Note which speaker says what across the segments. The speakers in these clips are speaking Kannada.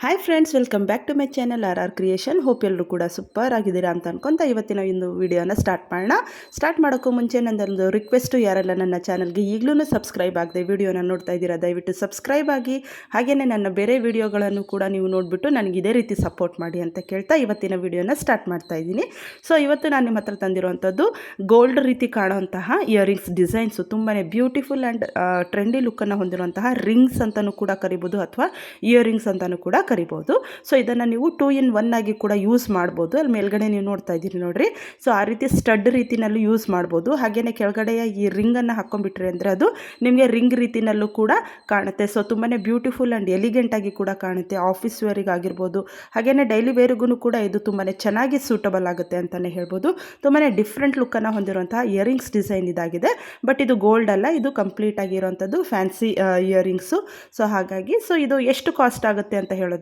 Speaker 1: Hi friends, welcome back to my channel R creation. Hope ಎಲ್ಲರೂ ಕೂಡ ಸೂಪರ್ ಆಗಿದ್ದೀರಾ ಅಂತ ಅನ್ಕೊಂತ ಇವತ್ತಿನ ಒಂದು ವಿಡಿಯೋನ ಸ್ಟಾರ್ಟ್ ಮಾಡೋಣ. ಸ್ಟಾರ್ಟ್ ಮಾಡೋಕ್ಕೂ ಮುಂಚೆ ನನ್ನದೊಂದು ರಿಕ್ವೆಸ್ಟು, ಯಾರೆಲ್ಲ ನನ್ನ ಚಾನಲ್ಗೆ ಈಗಲೂ ಸಬ್ಸ್ಕ್ರೈಬ್ ಆಗದೆ ವಿಡಿಯೋನ ನೋಡ್ತಾ ಇದ್ದೀರಾ ದಯವಿಟ್ಟು ಸಬ್ಸ್ಕ್ರೈಬ್ ಆಗಿ, ಹಾಗೆಯೇ ನನ್ನ ಬೇರೆ ವಿಡಿಯೋಗಳನ್ನು ಕೂಡ ನೀವು ನೋಡಿಬಿಟ್ಟು ನನಗೆ ಇದೇ ರೀತಿ ಸಪೋರ್ಟ್ ಮಾಡಿ ಅಂತ ಕೇಳ್ತಾ ಇವತ್ತಿನ ವಿಡಿಯೋನ ಸ್ಟಾರ್ಟ್ ಮಾಡ್ತಾ ಇದ್ದೀನಿ. ಸೊ ಇವತ್ತು ನಾನು ನಿಮ್ಮ ಹತ್ರ ತಂದಿರುವಂಥದ್ದು ಗೋಲ್ಡ್ ರೀತಿ ಕಾಣುವಂತಹ ಇಯರಿಂಗ್ಸ್ ಡಿಸೈನ್ಸು, ತುಂಬಾ ಬ್ಯೂಟಿಫುಲ್ ಆ್ಯಂಡ್ ಟ್ರೆಂಡಿ ಲುಕ್ಕನ್ನು ಹೊಂದಿರುವಂತಹ ರಿಂಗ್ಸ್ ಅಂತಲೂ ಕೂಡ ಕರಿಬೋದು ಅಥವಾ ಇಯರಿಂಗ್ಸ್ ಅಂತಲೂ ಕೂಡ ಕರಿಬೋದು. ಸೊ ಇದನ್ನು ನೀವು 2 in 1 ಆಗಿ ಕೂಡ ಯೂಸ್ ಮಾಡ್ಬೋದು. ಅಲ್ಲಿ ಮೇಲ್ಗಡೆ ನೀವು ನೋಡ್ತಾ ಇದ್ದೀರಿ ನೋಡ್ರಿ. ಸೊ ಆ ರೀತಿ ಸ್ಟಡ್ ರೀತಿನಲ್ಲೂ ಯೂಸ್ ಮಾಡ್ಬೋದು. ಹಾಗೆಯೇ ಕೆಳಗಡೆಯ ಈ ರಿಂಗನ್ನು ಹಾಕ್ಕೊಂಡ್ಬಿಟ್ರೆ ಅಂದರೆ ಅದು ನಿಮಗೆ ರಿಂಗ್ ರೀತಿನಲ್ಲೂ ಕೂಡ ಕಾಣುತ್ತೆ. ಸೊ ತುಂಬಾ ಬ್ಯೂಟಿಫುಲ್ ಆ್ಯಂಡ್ ಎಲಿಗೆಂಟಾಗಿ ಕೂಡ ಕಾಣುತ್ತೆ. ಆಫೀಸ್ ವೇರಿಗೆ ಆಗಿರ್ಬೋದು, ಹಾಗೆಯೇ ಡೈಲಿ ವೇರಿಗೂ ಕೂಡ ಇದು ತುಂಬಾ ಚೆನ್ನಾಗಿ ಸೂಟಬಲ್ ಆಗುತ್ತೆ ಅಂತಲೇ ಹೇಳ್ಬೋದು. ತುಂಬಾ ಡಿಫ್ರೆಂಟ್ ಲುಕ್ಕನ್ನು ಹೊಂದಿರುವಂತಹ ಇಯರಿಂಗ್ಸ್ ಡಿಸೈನ್ ಇದಾಗಿದೆ. ಬಟ್ ಇದು ಗೋಲ್ಡ್ ಅಲ್ಲ, ಇದು ಕಂಪ್ಲೀಟ್ ಆಗಿರುವಂಥದ್ದು ಫ್ಯಾನ್ಸಿ ಇಯರಿಂಗ್ಸು. ಸೊ ಹಾಗಾಗಿ ಇದು ಎಷ್ಟು ಕಾಸ್ಟ್ ಆಗುತ್ತೆ ಅಂತ ಹೇಳೋದಾದರೆ,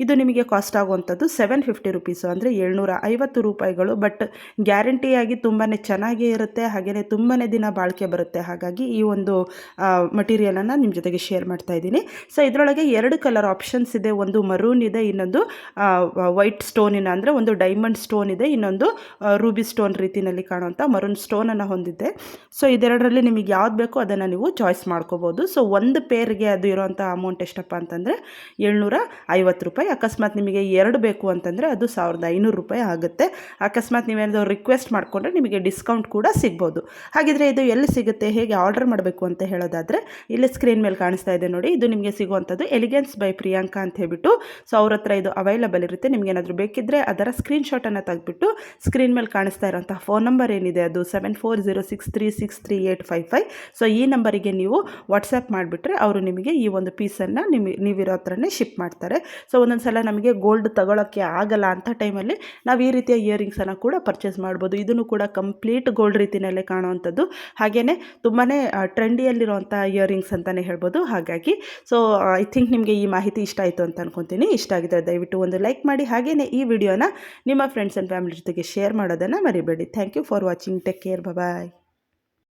Speaker 1: ಇದು ನಿಮಗೆ ಕಾಸ್ಟ್ ಆಗುವಂಥದ್ದು 750 ರುಪೀಸು, ಅಂದರೆ 750 ರೂಪಾಯಿಗಳು. ಬಟ್ ಗ್ಯಾರಂಟಿಯಾಗಿ ತುಂಬಾ ಚೆನ್ನಾಗೇ ಇರುತ್ತೆ, ಹಾಗೆಯೇ ತುಂಬಾ ದಿನ ಬಾಳಿಕೆ ಬರುತ್ತೆ. ಹಾಗಾಗಿ ಈ ಒಂದು ಮಟೀರಿಯಲನ್ನು ನಿಮ್ಮ ಜೊತೆಗೆ ಶೇರ್ ಮಾಡ್ತಾ ಇದ್ದೀನಿ. ಸೊ ಇದರೊಳಗೆ 2 ಕಲರ್ ಆಪ್ಷನ್ಸ್ ಇದೆ. ಒಂದು ಮರೂನ್ ಇದೆ, ಇನ್ನೊಂದು ವೈಟ್ ಸ್ಟೋನಿನ ಅಂದರೆ ಒಂದು ಡೈಮಂಡ್ ಸ್ಟೋನ್ ಇದೆ, ಇನ್ನೊಂದು ರೂಬಿ ಸ್ಟೋನ್ ರೀತಿಯಲ್ಲಿ ಕಾಣುವಂಥ ಮರೂನ್ ಸ್ಟೋನನ್ನು ಹೊಂದಿದೆ. ಸೊ ಇದೆರಡರಲ್ಲಿ ನಿಮಗೆ ಯಾವ್ದು ಬೇಕೋ ಅದನ್ನು ನೀವು ಚಾಯ್ಸ್ ಮಾಡ್ಕೋಬೋದು. ಸೊ ಒಂದು ಪೇರ್ಗೆ ಅದು ಇರೋವಂಥ ಅಮೌಂಟ್ ಎಷ್ಟಪ್ಪ ಅಂತಂದರೆ 750 ರೂಪಾಯಿ. ಅಕಸ್ಮಾತ್ ನಿಮಗೆ 2 ಬೇಕು ಅಂತಂದರೆ ಅದು 1500 ರೂಪಾಯಿ ಆಗುತ್ತೆ. ಅಕಸ್ಮಾತ್ ನೀವೇನಾದರೂ ರಿಕ್ವೆಸ್ಟ್ ಮಾಡಿಕೊಂಡ್ರೆ ನಿಮಗೆ ಡಿಸ್ಕೌಂಟ್ ಕೂಡ ಸಿಗ್ಬೋದು. ಹಾಗಿದ್ರೆ ಇದು ಎಲ್ಲಿ ಸಿಗುತ್ತೆ, ಹೇಗೆ ಆರ್ಡರ್ ಮಾಡಬೇಕು ಅಂತ ಹೇಳೋದಾದರೆ, ಇಲ್ಲಿ ಸ್ಕ್ರೀನ್ ಮೇಲೆ ಕಾಣಿಸ್ತಾ ಇದೆ ನೋಡಿ. ಇದು ನಿಮಗೆ ಸಿಗುವಂಥದ್ದು ಎಲಿಗೆನ್ಸ್ ಬೈ ಪ್ರಿಯಾಂಕಾ ಅಂತ ಹೇಳ್ಬಿಟ್ಟು. ಸೊ ಅವ್ರ ಹತ್ರ ಇದು ಅವೈಲಬಲ್ ಇರುತ್ತೆ. ನಿಮ್ಗೆ ಏನಾದರೂ ಬೇಕಿದ್ದರೆ ಅದರ ಸ್ಕ್ರೀನ್ಶಾಟನ್ನು ತೆಗೆದುಬಿಟ್ಟು ಸ್ಕ್ರೀನ್ ಮೇಲೆ ಕಾಣಿಸ್ತಾ ಇರೋಂಥ ಫೋನ್ ನಂಬರ್ ಏನಿದೆ ಅದು 7406363855. ಸೊ ಈ ನಂಬರಿಗೆ ನೀವು ವಾಟ್ಸಪ್ ಮಾಡಿಬಿಟ್ರೆ ಅವರು ನಿಮಗೆ ಈ ಒಂದು ಪೀಸನ್ನು ನೀವಿರೋ ಹತ್ರನೇ ಶಿಪ್ ಮಾಡ್ತಾರೆ. ಸೊ ಒಂದೊಂದು ಸಲ ನಮಗೆ ಗೋಲ್ಡ್ ತಗೊಳ್ಳೋಕ್ಕೆ ಆಗಲ್ಲ ಅಂಥ ಟೈಮಲ್ಲಿ ನಾವು ಈ ರೀತಿಯ ಇಯರಿಂಗ್ಸನ್ನು ಕೂಡ ಪರ್ಚೇಸ್ ಮಾಡ್ಬೋದು. ಇದನ್ನು ಕೂಡ ಕಂಪ್ಲೀಟ್ ಗೋಲ್ಡ್ ರೀತಿಯಲ್ಲೇ ಕಾಣುವಂಥದ್ದು, ಹಾಗೆಯೇ ತುಂಬಾ ಟ್ರೆಂಡಿಯಲ್ಲಿರುವಂಥ ಇಯರಿಂಗ್ಸ್ ಅಂತಲೇ ಹೇಳ್ಬೋದು. ಹಾಗಾಗಿ ಐ ಥಿಂಕ್ ನಿಮಗೆ ಈ ಮಾಹಿತಿ ಇಷ್ಟ ಆಯಿತು ಅಂತ ಅನ್ಕೊತೀನಿ. ಇಷ್ಟ ಆಗಿದ್ದರೆ ದಯವಿಟ್ಟು ಒಂದು ಲೈಕ್ ಮಾಡಿ, ಹಾಗೆಯೇ ಈ ವಿಡಿಯೋನ ನಿಮ್ಮ ಫ್ರೆಂಡ್ಸ್ ಆ್ಯಂಡ್ ಫ್ಯಾಮಿಲಿ ಜೊತೆಗೆ ಶೇರ್ ಮಾಡೋದನ್ನು ಮರಿಬೇಡಿ. Thank you for watching. Take care. Bye.